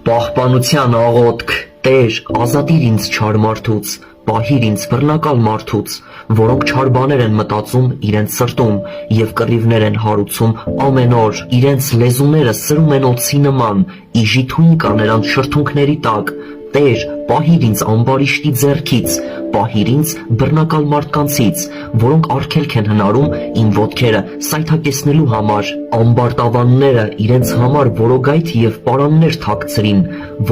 Պահպանության աղոթք, Տեր, ազատիր ինձ չար մարդուց, պահիր ինձ բռնակալ մարդուց, որոնք չար բաներ են մտածում իրենց սրտում և կռիվներ են հարուցում ամեն օր, իրենց լեզուները սրում են օձի նման, իժի թույն կա նրանց շրթունքների տակ, Տեր, պահիր ինձ ամբարիշտի ձեռքից, պահիր ինձ բռնակալ մարդկանցից, որոնք արգելք են հնարում իմ ոտքերը սայթաքեցնելու համար, ամբարտավանները իրենց համար որոգայթ և պարաններ թաքցրին,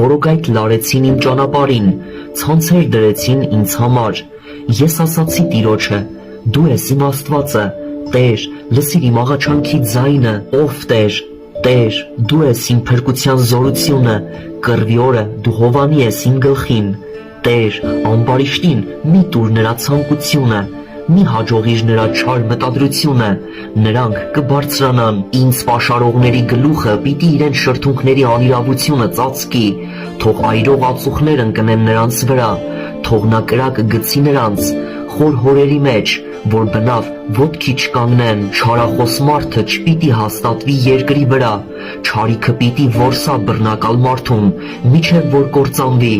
որոգայթ լարեցին իմ ճանապարհին, ցանցեր դրեցին ինձ համար, ես ասացի Տիրոջը, դու ես իմ Աստվածը, Տեր, լսիր իմ աղաչանքի ձայնը, ով Տեր, դու ես իմ փրկության զորությունը, կռվի օրը դու հովանի ես իմ գլխին, Տեր, ամբարիշտին մի տուր նրա ցանկությունը, մի հաջողիր նրա չար մտադրությունը, նրանք կբարձրանան, ինձ պաշարողների գլուխը պիտի իրենց շրթունքների անիրավությունը ծածկի, թող այրող ածուխներ ընկնեն նրանց վրա, թող նա կրակը գցի նրանց, խոր հորերի մեջ, որ բնավ ոտքի չկանգնեն, չարախոս մարդը չպիտի հաստատվի երկրի վրա, չարիքը պիտի որսա բռնակալ մարդուն, մինչև որ կործանվի,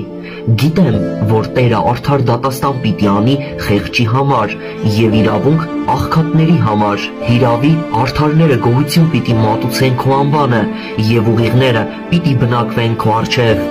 գիտեմ, որ Տերը արդար դատաստան պիտի անի խեղճի համար և իրավունք աղքատների համար, հիրավի արդարները գոհություն պիտի մատուցեն քո անվանը և ուղիղները պիտի բնակվեն քո առջև,